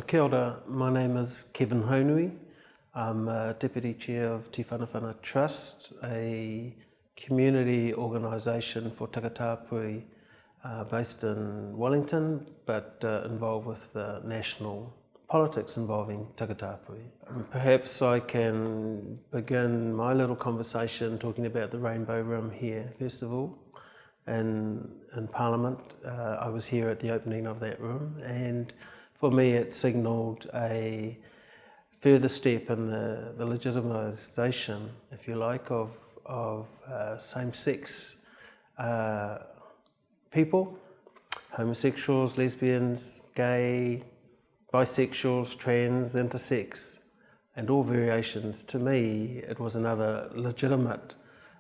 Kia ora, my name is Kevin Haunui. I'm Deputy Chair of Te Whanawhana Trust, a community organisation for Takatapui based in Wellington, but involved with national politics involving Takatapui. Perhaps I can begin my little conversation talking about the Rainbow Room here, first of all. In Parliament, I was here at the opening of that room, and for me it signalled a further step in the legitimisation, if you like, of same-sex people, homosexuals, lesbians, gay, bisexuals, trans, intersex, and all variations. To me, it was another legitimate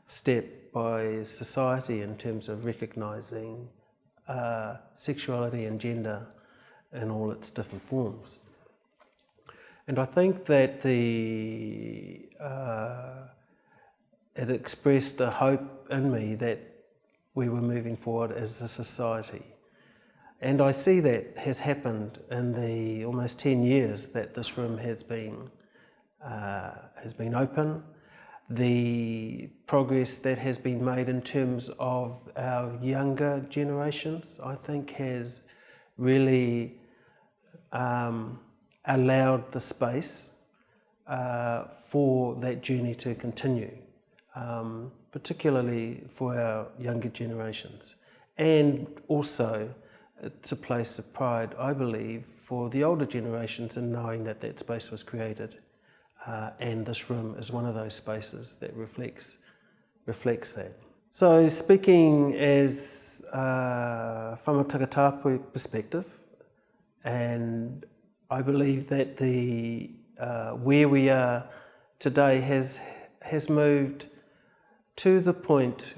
step by society in terms of recognising sexuality and gender in all its different forms. And I think that it expressed a hope in me that we were moving forward as a society. And I see that has happened in the almost 10 years that this room has been open. The progress that has been made in terms of our younger generations, I think, has really allowed the space for that journey to continue, particularly for our younger generations. And also, it's a place of pride, I believe, for the older generations in knowing that that space was created. And this room is one of those spaces that reflects that. So speaking as from a Takatapui perspective, and I believe that the where we are today has moved to the point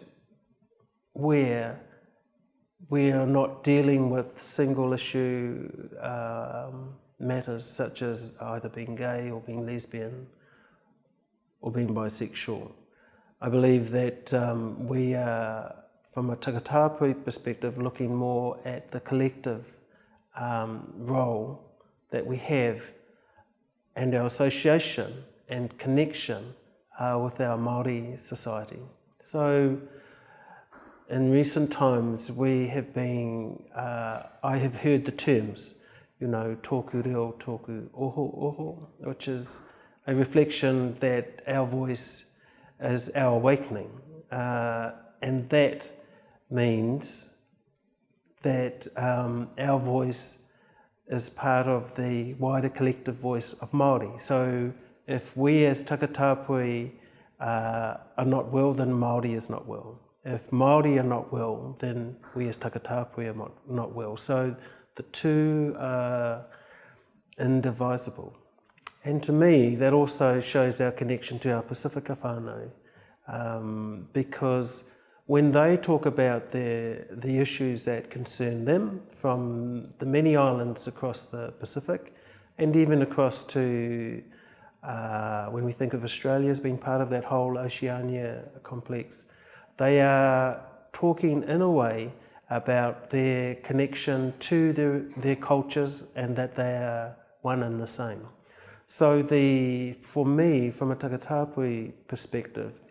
where we are not dealing with single issue matters such as either being gay or being lesbian or being bisexual. I believe that we are, from a Takatapui perspective, looking more at the collective role that we have and our association and connection with our Māori society. So in recent times we have been, I have heard the terms, tōku reo, tōku oho oho, which is a reflection that our voice is our awakening. And that means that our voice is part of the wider collective voice of Māori. So if we as Takatapui are not well, then Māori is not well. If Māori are not well, then we as Takatapui are not well. So the two are indivisible. And to me, that also shows our connection to our Pasifika whānau, because when they talk about the issues that concern them from the many islands across the Pacific, and even across to when we think of Australia as being part of that whole Oceania complex, they are talking in a way about their connection to their cultures and that they are one and the same. So for me, from a Takatapui perspective,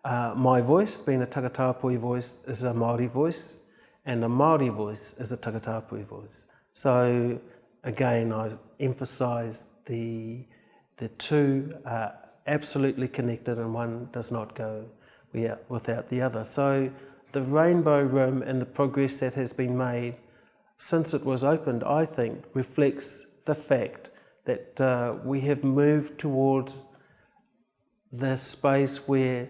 my voice, being a Takatapui voice, is a Māori voice, and a Māori voice is a Takatapui voice. So again, I emphasise the two are absolutely connected, and one does not go without the other. So the Rainbow Room and the progress that has been made since it was opened, I think, reflects the fact that we have moved towards the space where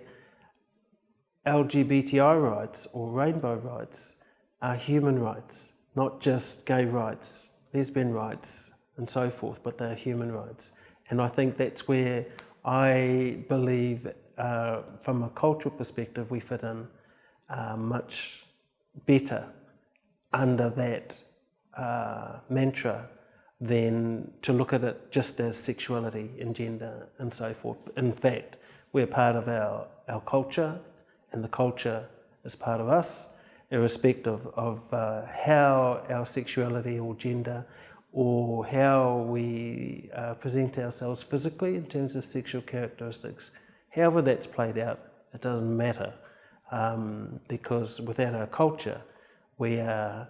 LGBTI rights or rainbow rights are human rights, not just gay rights, lesbian rights and so forth, but they're human rights. And I think that's where I believe from a cultural perspective we fit in much better under that mantra than to look at it just as sexuality and gender and so forth. In fact, we're part of our culture, and the culture is part of us, irrespective of how our sexuality or gender or how we present ourselves physically in terms of sexual characteristics. However that's played out, it doesn't matter, because without our culture, we are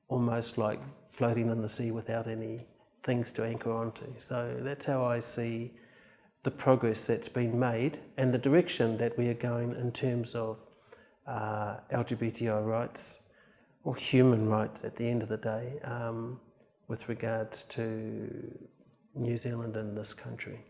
almost like floating in the sea without any things to anchor onto. So that's how I see the progress that's been made and the direction that we are going in terms of LGBTI rights, or human rights at the end of the day, with regards to New Zealand and this country.